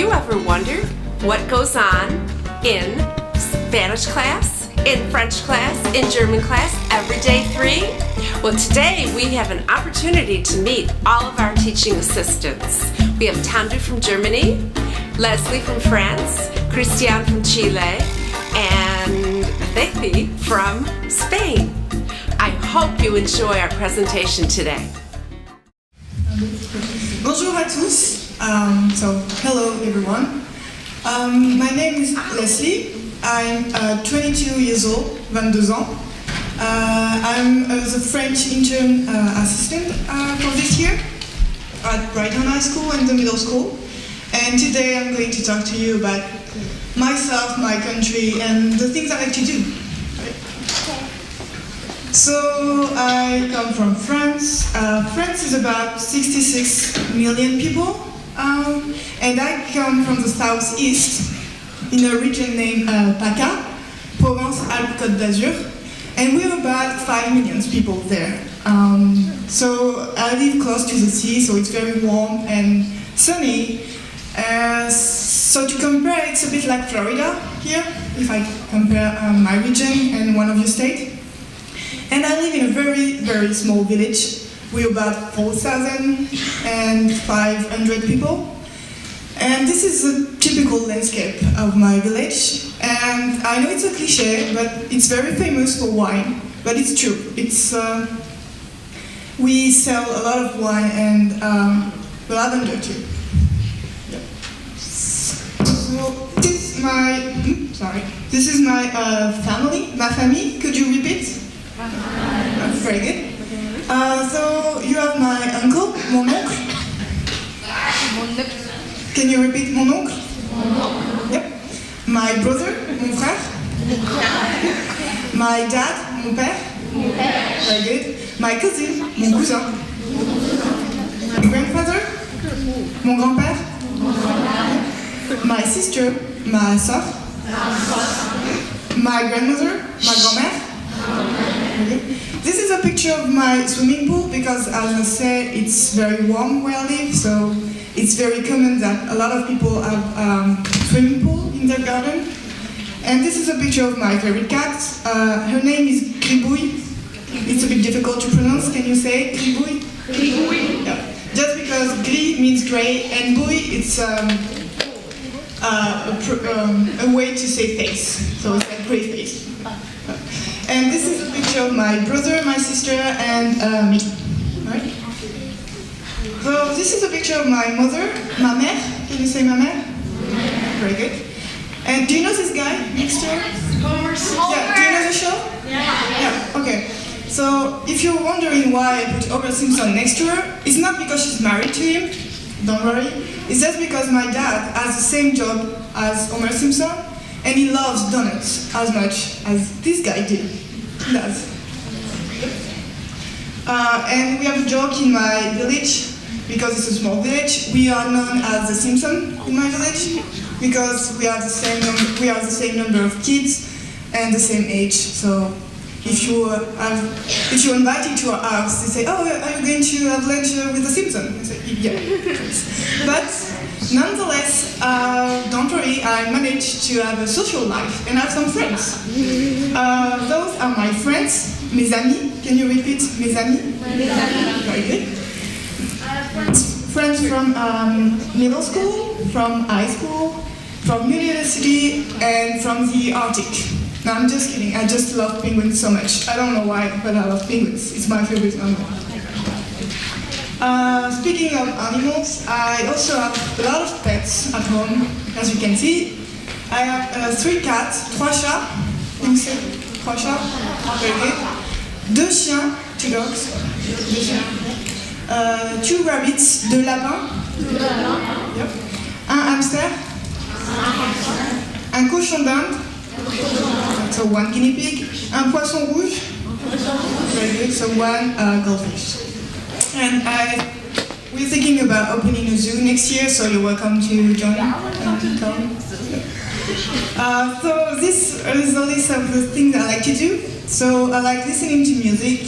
you ever wondered what goes on in Spanish class, in French class, in German class, Everyday 3? Well, today we have an opportunity to meet all of our teaching assistants. We have Tandu from Germany, Leslie from France, Christian from Chile, and Bethi from Spain. I hope you enjoy our presentation today. Bonjour à tous. Hello everyone. My name is Leslie. I'm 22 years old, 22 ans. I'm the French intern assistant for this year at Brighton High School and the middle school. And today I'm going to talk to you about myself, my country, and the things I like to do. So I come from France. France is about 66 million people, and I come from the southeast in a region named PACA, Provence-Alpes-Côte d'Azur, and we're about 5 million people there. So I live close to the sea, so it's very warm and sunny. So to compare, it's a bit like Florida here, if I compare my region and one of your states. And I live in a very, very small village. We're about 4,500 people. And this is a typical landscape of my village. And I know it's a cliche, but it's very famous for wine. But it's true. We sell a lot of wine and lavender too. Yeah. So this is my family. Ma famille. Could you repeat? Very good. So you have my uncle, mon oncle. Can you repeat mon oncle? Yep. My brother, mon frère. My dad, mon père. Very good. My cousin, mon cousin. My grandfather, mon grand-père. My sister, ma sœur. My grandmother, ma grand-mère. Okay. This is a picture of my swimming pool because, as I said, it's very warm where I live, so it's very common that a lot of people have swimming pool in their garden. And this is a picture of my favorite cat. Her name is Gribouille. It's a bit difficult to pronounce. Can you say Gribouille? Gribouille. Yeah. Just because gris means grey and bouille, it's a way to say face. So it's like grey face. And this is a picture of my brother, my sister, and me. Right? So this is a picture of my mother, ma mère. Can you say ma mère? Very good. And do you know this guy next door? Homer Simpson. Yeah. Do you know the show? Yeah. Okay. So if you're wondering why I put Homer Simpson next to her, it's not because she's married to him. Don't worry. It's just because my dad has the same job as Homer Simpson, and he loves donuts as much as this guy did. He does. And we have a joke in my village, because it's a small village. We are known as the Simpsons in my village, because we are the same number of kids and the same age. So if you're invited to our house, they say, "Oh, are you going to have lunch with the Simpsons?" I say, "Yeah." But nonetheless, don't worry, I managed to have a social life and have some friends. Those are my friends, mes amis. Can you repeat mes amis? Mes amis. Very good. Friends from middle school, from high school, from university, and from the Arctic. No, I'm just kidding. I just love penguins so much. I don't know why, but I love penguins. It's my favorite animal. Speaking of animals, I also have a lot of pets at home, as you can see. I have 3 cats, 3 chats. Can you say 3 chats? Very good. 2 chiens, 2 dogs. 2 chiens. 2 rabbits, 2 lapins. Yep. 1 hamster. Un cochon d'Inde. So 1 guinea pig. 1 poisson rouge. Very good. So 1 goldfish. And we're thinking about opening a zoo next year, so you're welcome to join and come. So this is a list of the things I like to do. So I like listening to music,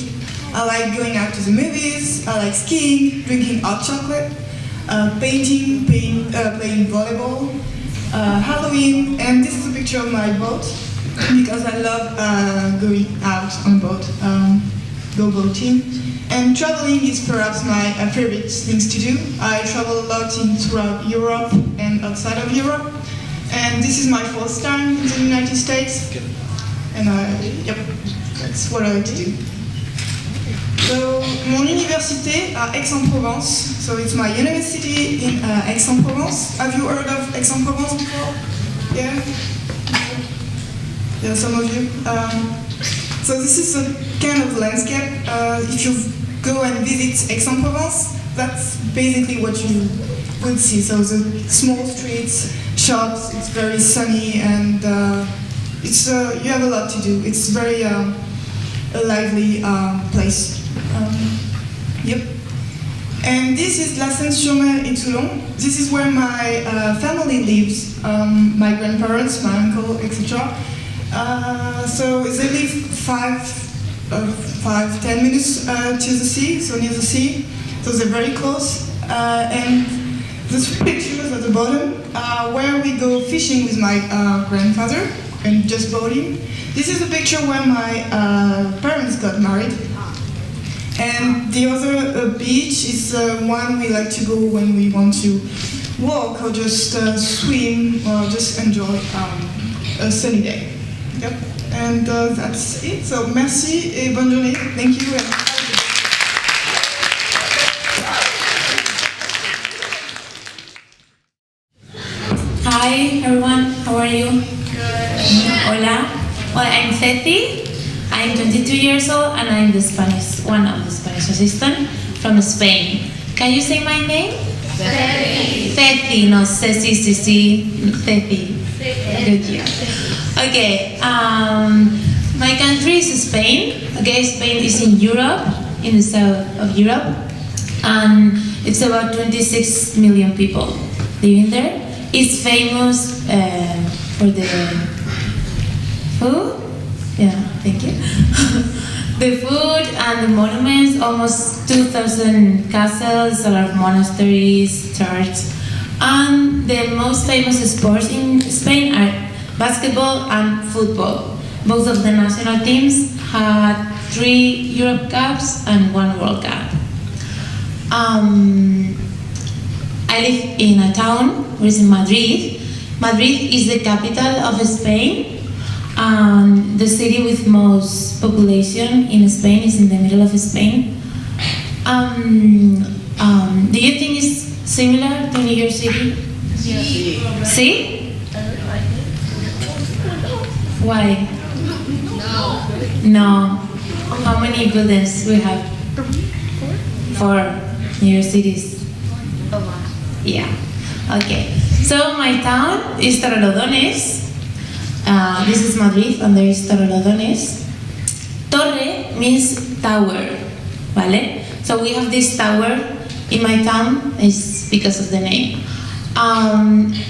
I like going out to the movies, I like skiing, drinking hot chocolate, painting, playing volleyball, Halloween, and this is a picture of my boat because I love going out on boat, go boating. And traveling is perhaps my favorite things to do. I travel a lot throughout Europe and outside of Europe. And this is my first time in the United States. And yep, that's what I like to do. So, mon université à Aix-en-Provence. So it's my university in Aix-en-Provence. Have you heard of Aix-en-Provence before? Yeah? Yeah, some of you. So this is a kind of landscape. If you go and visit Aix-en-Provence, that's basically what you would see. So the small streets, shops, it's very sunny, and you have a lot to do. It's very a lively place. Yep. And this is La Seine-sur-Mer in Toulon. This is where my family lives, my grandparents, my uncle, etc. So they live 10 minutes to the sea, so near the sea. So they're very close. And the three pictures at the bottom are where we go fishing with my grandfather and just boating. This is a picture where my parents got married. And the other beach is one we like to go when we want to walk or just swim or just enjoy a sunny day. Yep. And that's it. So merci et bonne journée. Thank you. Hi everyone, how are you? Good. Hola. Well, I'm Ceci. I'm 22 years old and I'm one of the Spanish assistants from Spain. Can you say my name? Ceci, no Ceci, Ceci. Good year. Okay, my country is Spain. Okay, Spain is in Europe, in the south of Europe, and it's about 26 million people living there. It's famous for the food. Yeah, thank you. The food and the monuments, almost 2,000 castles, a lot of monasteries, churches. And the most famous sports in Spain are basketball and football. Both of the national teams had 3 Europe Cups and 1 World Cup. I live in a town which is in Madrid. Madrid is the capital of Spain. The city with most population in Spain is in the middle of Spain. Do you think it's similar to New York City? Yeah. See? Why? No. How many buildings we have? 4 New York cities. Yeah. Okay. So my town is Torrelodones. This is Madrid, and there is Torrelodones. Torre means tower, ¿vale? So we have this tower in my town. It's because of the name.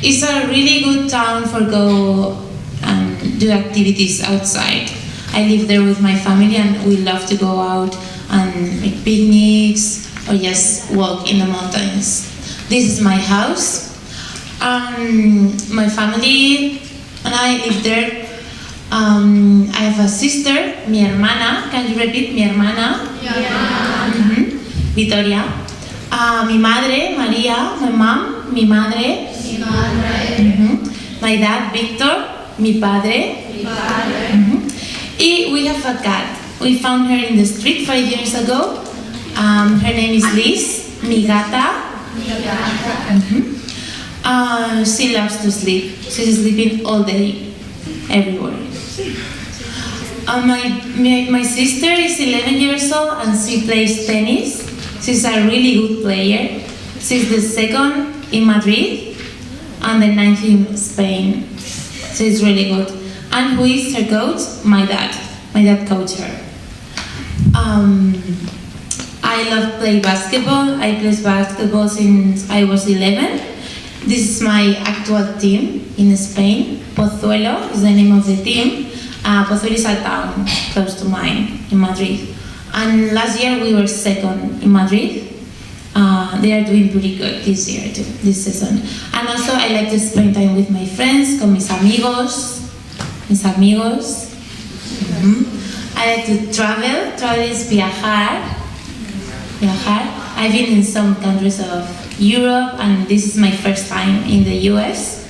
It's a really good town for go and do activities outside. I live there with my family, and we love to go out and make picnics or just walk in the mountains. This is my house. My family and I live there. I have a sister, mi hermana. Can you repeat? Mi hermana? Yeah. Victoria. Mi madre, María. My mom, mi madre. Mi madre. My dad, Victor. Mi padre. Mi padre. We have a cat. We found her in the street 5 years ago. Her name is Liz. Mi gata. She loves to sleep. She's sleeping all day, everywhere. My sister is 11 years old and she plays tennis. She's a really good player. She's the 2nd in Madrid and the 9th in Spain. She's really good. And who is her coach? My dad. My dad coached her. I love play basketball. I play basketball since I was 11. This is my actual team in Spain. Pozuelo is the name of the team. Pozuelo is a town close to mine in Madrid. And last year we were 2nd in Madrid. They are doing pretty good this year too, this season. And also I like to spend time with my friends, con mis amigos. I like to travel. Travel is viajar. I've been in some countries of Europe, and this is my first time in the US.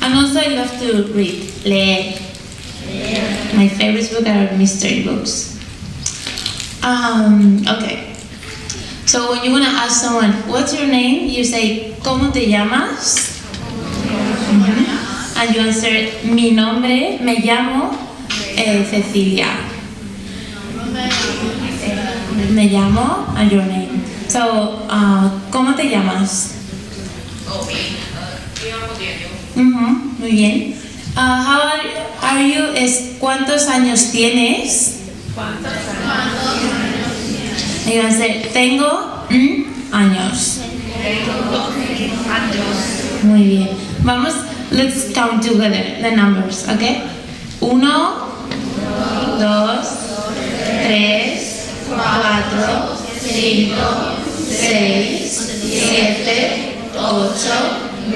And also I love to read, leer. My favorite books are mystery books. Okay. So when you want to ask someone, what's your name? You say, ¿Cómo te llamas? And you answer, mi nombre, me llamo Cecilia. Me llamo, and your name. So, ¿cómo te llamas? Muy bien. How are you? ¿Cuántos años tienes? Y van a ser, tengo años. Muy bien. Vamos, let's count together the numbers, okay? 1, 2, 3, 4, 5, 6, 7, 8,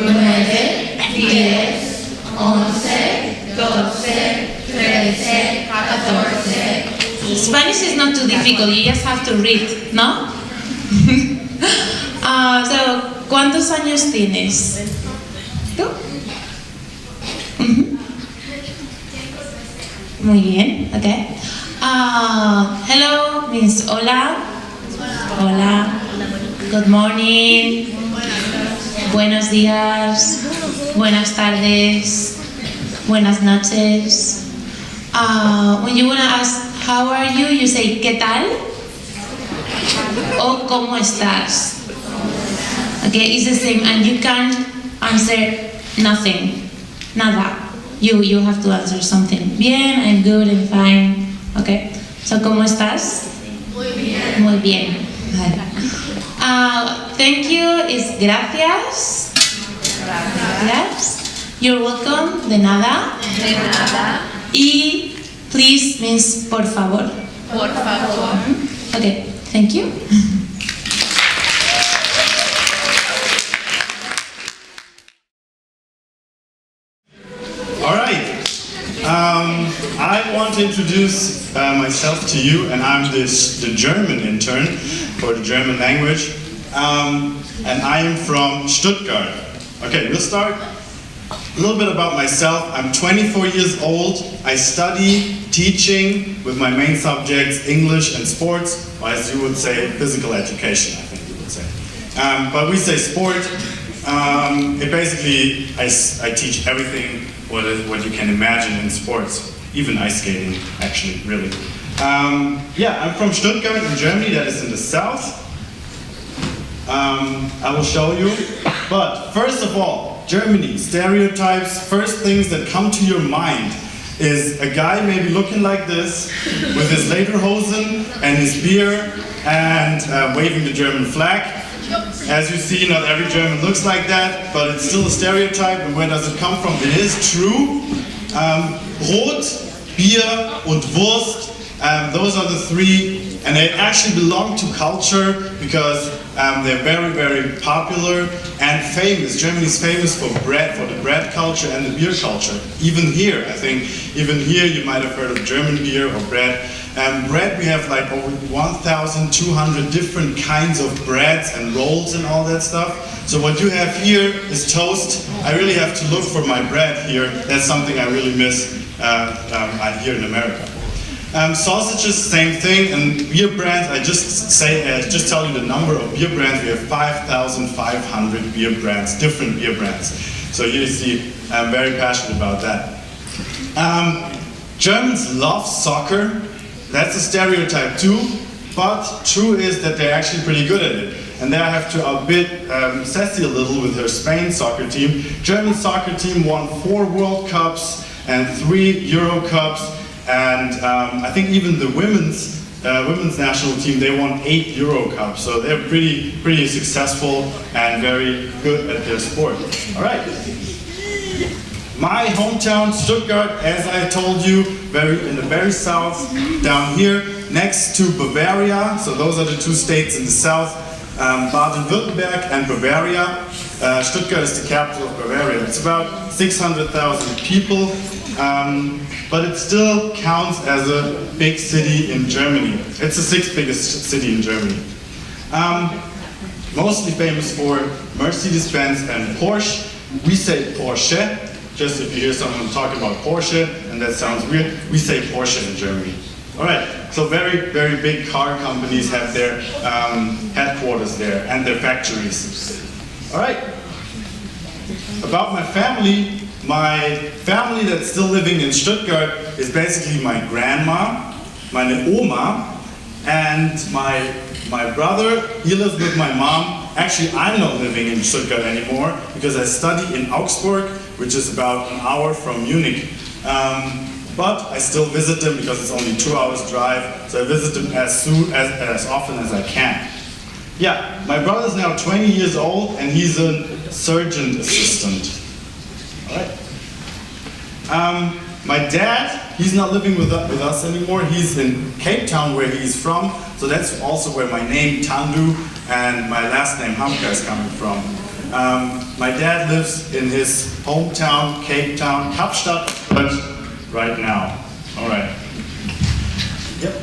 9, 10, 11, 12, 13, 14. Spanish is not too difficult, you just have to read, ¿no? So, ¿cuántos años tienes? ¿Tú? Muy bien, okay. Hello means hola. Hola. Good morning. Buenos días. Buenas tardes. Buenas noches. When you want to ask how are you, you say ¿qué tal? O ¿cómo estás? Okay, it's the same, and you can't answer nothing. Nada. You have to answer something. Bien, I'm good, I'm fine. Okay. So ¿cómo estás? Muy bien. Muy bien. Vale. Thank you is gracias. Gracias. You're welcome. De nada. De nada. Y please means por favor. Por favor. Okay. Thank you. All right. I want to introduce myself to you, and I'm the German intern for the German language, and I am from Stuttgart. Okay, we'll start. A little bit about myself. I'm 24 years old. I study teaching with my main subjects English and sports, or as you would say, physical education, I think you would say. But we say sport. It basically, I teach everything what you can imagine in sports, even ice skating, actually, really. Yeah, I'm from Stuttgart in Germany, that is in the south. I will show you. But first of all, Germany, stereotypes, first things that come to your mind is a guy maybe looking like this, with his lederhosen and his beer, and waving the German flag. As you see, not every German looks like that, but it's still a stereotype. And where does it come from? It is true. Brot, Bier und Wurst, those are the three, and they actually belong to culture because they're very, very popular and famous. Germany's famous for bread, for the bread culture and the beer culture. Even here, I think, even here you might have heard of German beer or bread. Bread, we have like over 1,200 different kinds of breads and rolls and all that stuff. So what you have here is toast. I really have to look for my bread here. That's something I really miss here in America. Sausages, same thing, and beer brands, I just tell you the number of beer brands. We have 5,500 beer brands, different beer brands. So you see, I'm very passionate about that. Germans love soccer. That's a stereotype too, but true is that they're actually pretty good at it. And there I have to outbid Ceci a little with her Spain soccer team. German soccer team won 4 World Cups and 3 Euro Cups, and I think even the women's national team, they won 8 Euro Cups. So they're pretty successful and very good at their sport. All right. My hometown, Stuttgart, as I told you, in the very south, down here, next to Bavaria. So those are the 2 states in the south. Baden-Württemberg and Bavaria. Stuttgart is the capital of Bavaria. It's about 600,000 people, but it still counts as a big city in Germany. It's the sixth biggest city in Germany. Mostly famous for Mercedes-Benz and Porsche. We say Porsche, just if you hear someone talking about Porsche and that sounds weird, we say Porsche in Germany. All right, so very, very big car companies have their headquarters there and their factories. All right, about my family that's still living in Stuttgart is basically my grandma, meine Oma, and my brother. He lives with my mom. Actually, I'm not living in Stuttgart anymore because I study in Augsburg, which is about an hour from Munich. But I still visit them because it's only 2 hours drive, so I visit them as often as I can. Yeah, my brother's now 20 years old and he's a surgeon assistant. All right. My dad, he's not living with us anymore. He's in Cape Town, where he's from, so that's also where my name Tandu and my last name Hamka is coming from. My dad lives in his hometown, Cape Town, Kapstadt, but right now. All right. Yep.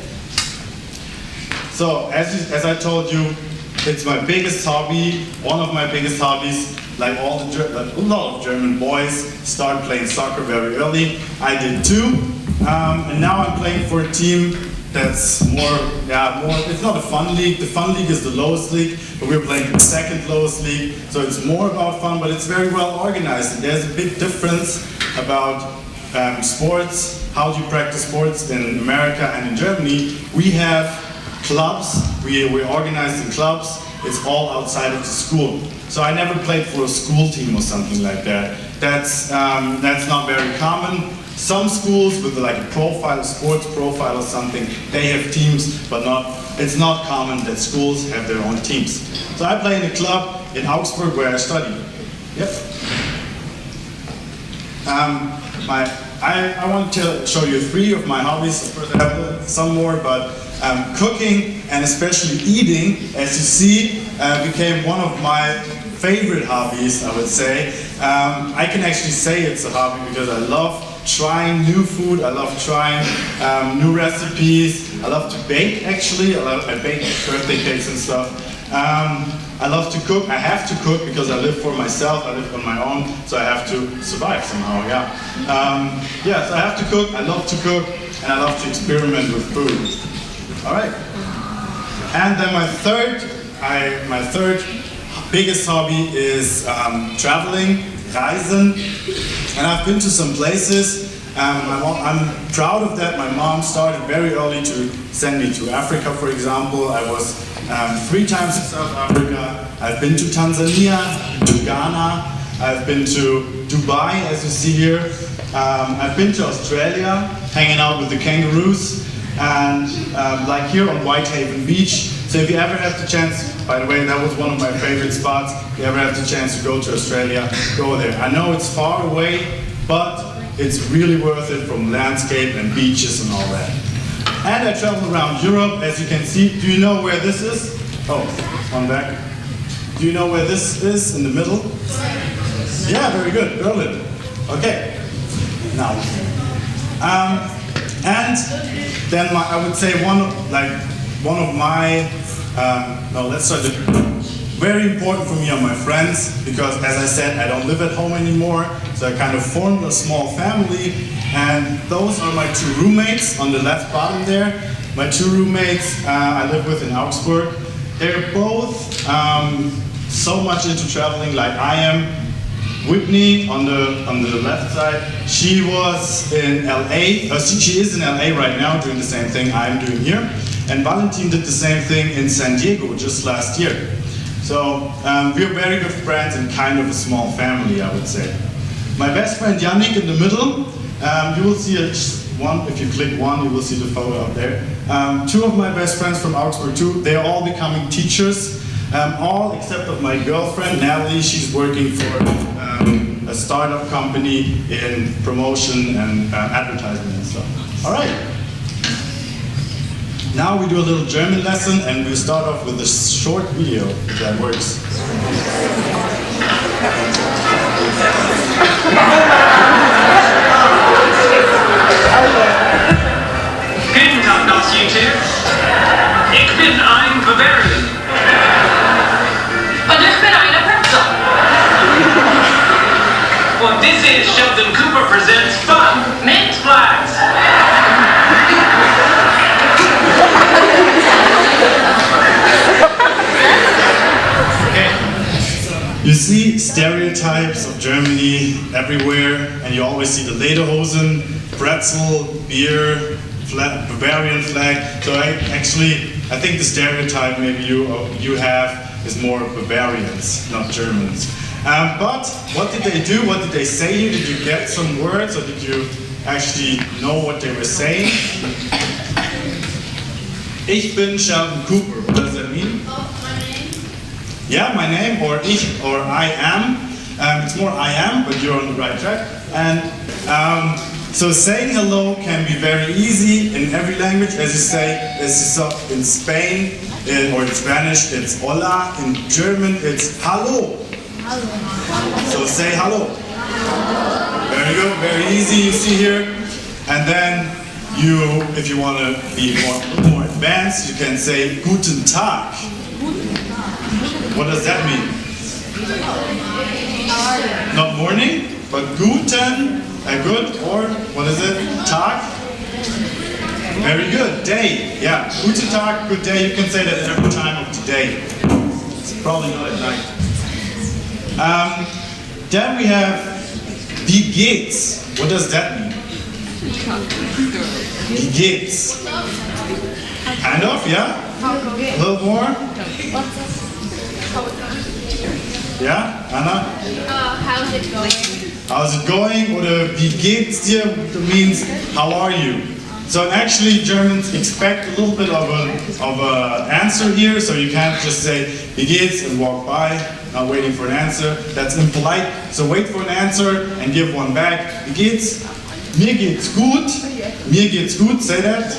So as I told you, it's my biggest hobby, one of my biggest hobbies. Like a lot of German boys start playing soccer very early. I did too, and now I'm playing for a team that's more. It's not a fun league. The fun league is the lowest league, but we're playing the second lowest league. So it's more about fun, but it's very well organized. And there's a big difference about sports. How do you practice sports in America and in Germany? We have clubs. We're organized in clubs. It's all outside of the school. So I never played for a school team or something like that. That's not very common. Some schools with like a profile, a sports profile or something, they have teams, but it's not common that schools have their own teams. So I play in a club in Augsburg where I study. Yep. I want to show you 3 of my hobbies. Of course I have some more, but cooking and especially eating, as you see, became one of my favorite hobbies, I would say. I can actually say it's a hobby because I love trying new food, I love trying new recipes, I love to bake actually, I bake birthday cakes and stuff. I love to cook, I have to cook because I live for myself, I live on my own, so I have to survive somehow, yeah. So I have to cook, I love to cook, and I love to experiment with food. All right. And then my third biggest hobby is traveling, reisen, and I've been to some places. I'm proud of that. My mom started very early to send me to Africa, for example. I was 3 times in South Africa. I've been to Tanzania, to Ghana. I've been to Dubai, as you see here. I've been to Australia, hanging out with the kangaroos, and like here on Whitehaven Beach. So if you ever have the chance, by the way, that was one of my favorite spots. If you ever have the chance to go to Australia, go there. I know it's far away, but it's really worth it from landscape and beaches and all that. And I travel around Europe, as you can see. Do you know where this is? Oh, one back. Do you know where this is in the middle? Yeah, very good, Berlin. Okay, now. And then I would say one of my, let's start it. Very important for me are my friends, because as I said, I don't live at home anymore, so I kind of formed a small family, and those are my 2 roommates on the left bottom there. My 2 roommates I live with in Augsburg. They're both so much into traveling like I am. Whitney on the left side, she was in LA, she is in LA right now doing the same thing I'm doing here. And Valentin did the same thing in San Diego just last year. So we're very good friends and kind of a small family, I would say. My best friend Yannick in the middle, you will see one, if you click one, you will see the photo up there. 2 of my best friends from Augsburg too, they're all becoming teachers. All except of my girlfriend, Natalie. She's working for a startup company in promotion and advertising and stuff. All right. Now we do a little German lesson, and we start off with a short video, if that works. Guten Tag aus YouTube. Ich bin ein Bavarian. Und ich bin eine Pretzel. Und this is Sheldon Cooper presents Fun Mixed Flags. You see stereotypes of Germany everywhere, and you always see the lederhosen, pretzel, beer, Bavarian flag. So I think the stereotype maybe you have is more Bavarians, not Germans. But what did they do? What did they say here? Did you get some words, or did you actually know what they were saying? Ich bin Sheldon Cooper. What does that mean? Yeah, my name, or ich, or I am. It's more I am, but you're on the right track. And so saying hello can be very easy in every language. As you say, in Spain or in Spanish, it's hola. In German, it's hallo. So say hello. Very good, very easy, you see here. And then if you want to be more advanced, you can say guten Tag. What does that mean? Not morning, but guten, good, or what is it? Tag? Very good, day. Yeah, guten Tag, good day. You can say that every time of the day. It's probably not at night. Then we have wie geht's? What does that mean? Wie geht's? Kind of, yeah? A little more? Yeah, Anna? How's it going? How's it going? Oder wie geht's dir? Means how are you? So actually Germans expect a little bit of an answer here, so you can't just say wie geht's and walk by, not waiting for an answer. That's impolite. So wait for an answer and give one back. Wie geht's? Mir geht's gut. Mir geht's gut. Say that.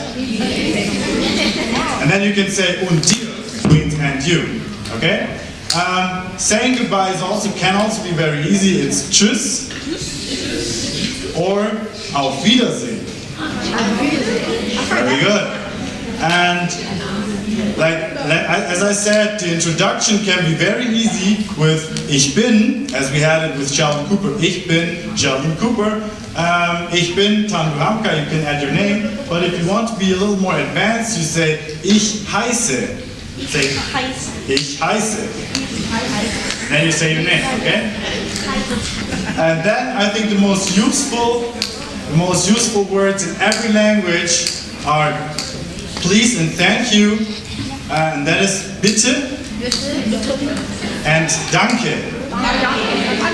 And then you can say und dir means and you. Okay? Saying goodbye can also be very easy. It's tschüss or auf Wiedersehen. Very good. And as I said, the introduction can be very easy with ich bin, as we had it with Sheldon Cooper. Ich bin Sheldon Cooper. Ich bin Tanduramka. You can add your name. But if you want to be a little more advanced, you say ich heiße. Say ich heiße. Then you say your name, okay? And then I think the most useful words in every language are please and thank you, and that is bitte and danke.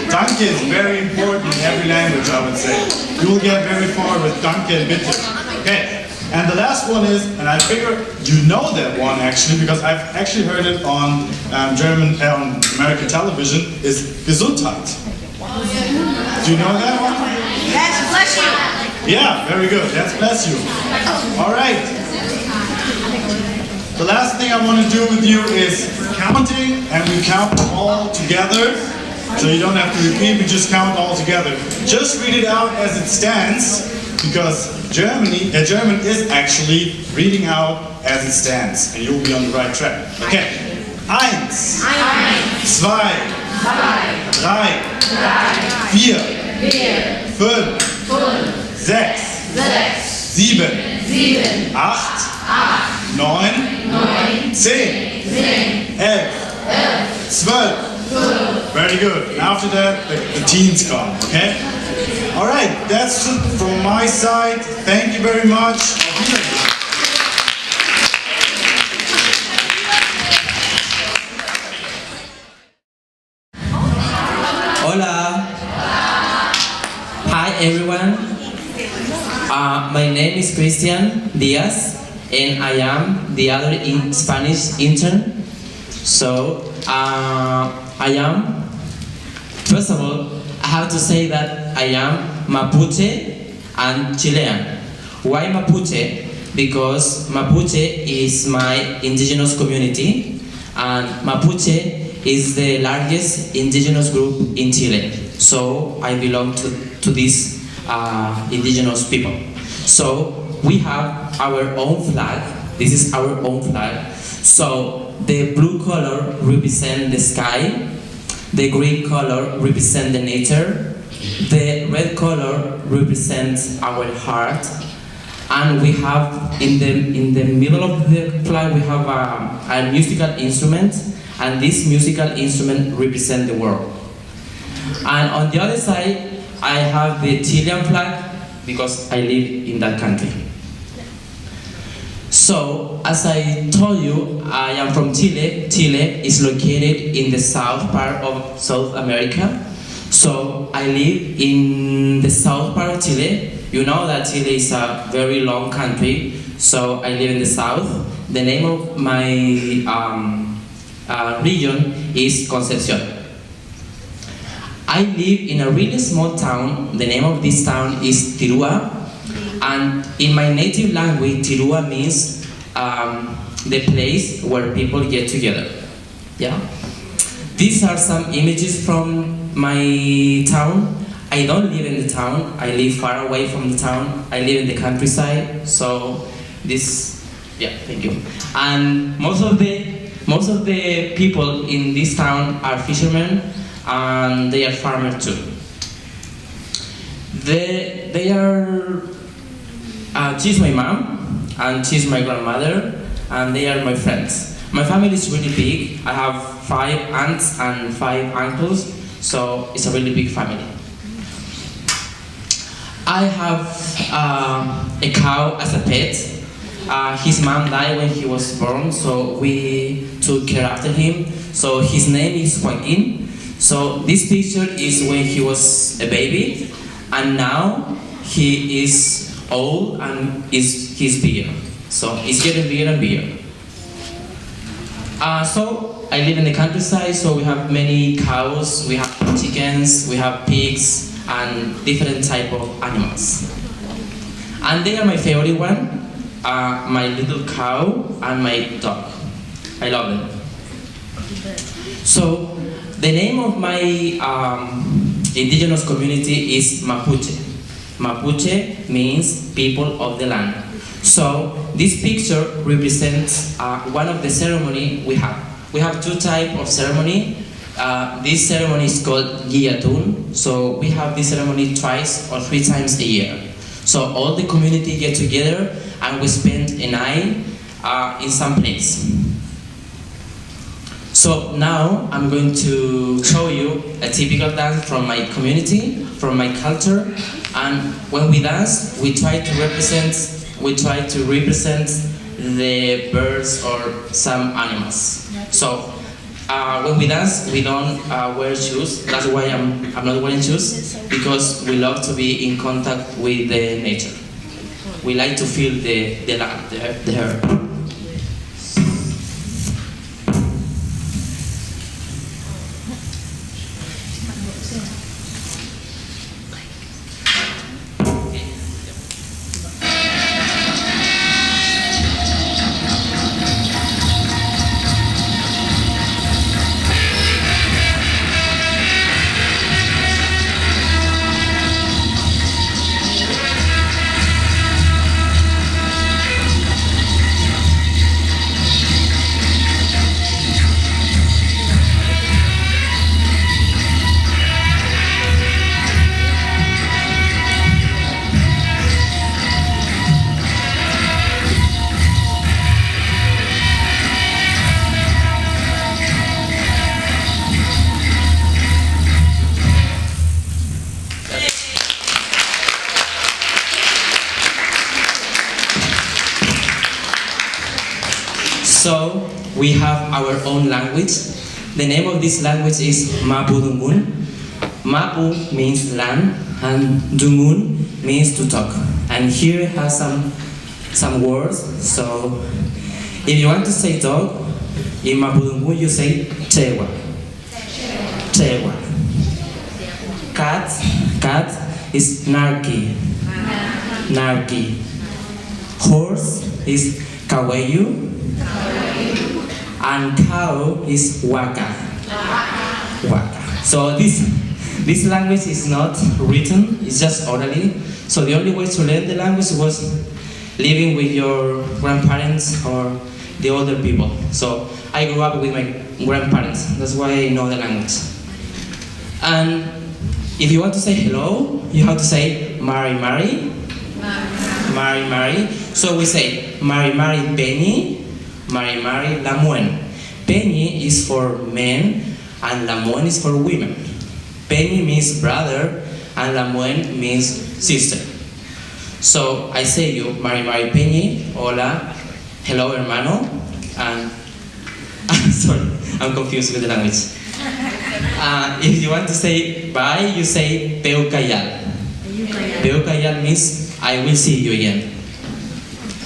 Danke is very important in every language, I would say. You will get very far with danke and bitte. Okay. And the last one is, and I figure you know that one actually, because I've actually heard it on on American television, is Gesundheit. Do you know that one? Yes, bless you. Yeah, very good. That's bless you. All right. The last thing I want to do with you is counting, and we count all together. So you don't have to repeat, we just count all together. Just read it out as it stands, because German is actually reading out as it stands, and you'll be on the right track. Okay. 1, 2, 3, 4, 5, 6, 7, 8, 9, 10, 11, 12. Very good. And after that, the teens come, okay? All right, that's it from my side. Thank you very much. Hola. Hi everyone. My name is Christian Diaz, and I am the other Spanish intern. So I am. First of all, I have to say that I am Mapuche and Chilean. Why Mapuche? because Mapuche is my indigenous community, and Mapuche is the largest indigenous group in Chile. So I belong to these indigenous people. So we have our own flag. This is our own flag. So the blue color represents the sky, the green color represents the nature, the red color represents our heart, and we have in the middle of the flag we have a musical instrument, and this musical instrument represents the world. And on the other side, I have the Chilean flag because I live in that country. So, as I told you, I am from Chile. Chile is located in the south part of South America. So, I live in the south part of Chile. You know that Chile is a very long country, so I live in the south. The name of my region is Concepcion. I live in a really small town. The name of this town is Tirúa. And in my native language, Tirúa means the place where people get together. Yeah. These are some images from my town. I don't live in the town. I live far away from the town. I live in the countryside. So this, yeah, thank you. And most of the people in this town are fishermen, and they are farmers too. They are. She's my mom, and she's my grandmother, and they are my friends. My family is really big. I have 5 aunts and 5 uncles, so it's a really big family. I have a cow as a pet. His mom died when he was born, so we took care after him. So his name is Joaquin. So this picture is when he was a baby, and now he is old and he's bigger. So it's getting bigger and bigger. So I live in the countryside, so we have many cows, we have chickens, we have pigs, and different type of animals. And they are my favorite one, my little cow and my dog. I love them. So the name of my indigenous community is Mapuche. Mapuche means people of the land. So this picture represents one of the ceremony we have. We have 2 types of ceremony. This ceremony is called Guillatun. So we have this ceremony 2 or 3 times a year. So all the community get together and we spend a night in some place. So now I'm going to show you a typical dance from my community, from my culture, and when we dance, we try to represent the birds or some animals. So when we dance, we don't wear shoes. That's why I'm not wearing shoes, because we love to be in contact with the nature. We like to feel the land, the earth. So we have our own language. The name of this language is Mapudungun. Mapu means land and Dungun means to talk. And here has some words. So if you want to say dog, in Mapudungun you say Chewa. Chewa. Cat is Narki. Narki. Horse is kawayu. And cow is waka. Waka. So this language is not written, it's just orally. So the only way to learn the language was living with your grandparents or the older people. So I grew up with my grandparents, that's why I know the language. And if you want to say hello, you have to say Mari Mari. Mari Mari. So we say Mari Mari Penny, Mari Mari Lamuen. Penny is for men and Lamuen is for women. Penny means brother and Lamuen means sister. So I say you Mari Mari Penny, hola, hello hermano, and sorry, I'm confused with the language. If you want to say bye, you say Peu Kayal. Peu Kayal means I will see you again.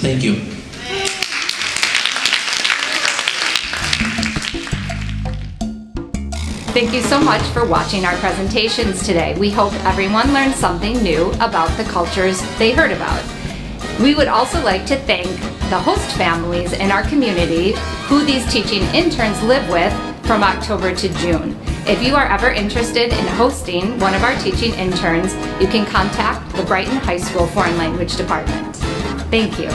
Thank you. Thank you so much for watching our presentations today. We hope everyone learned something new about the cultures they heard about. We would also like to thank the host families in our community who these teaching interns live with from October to June. If you are ever interested in hosting one of our teaching interns, you can contact the Brighton High School Foreign Language Department. Thank you.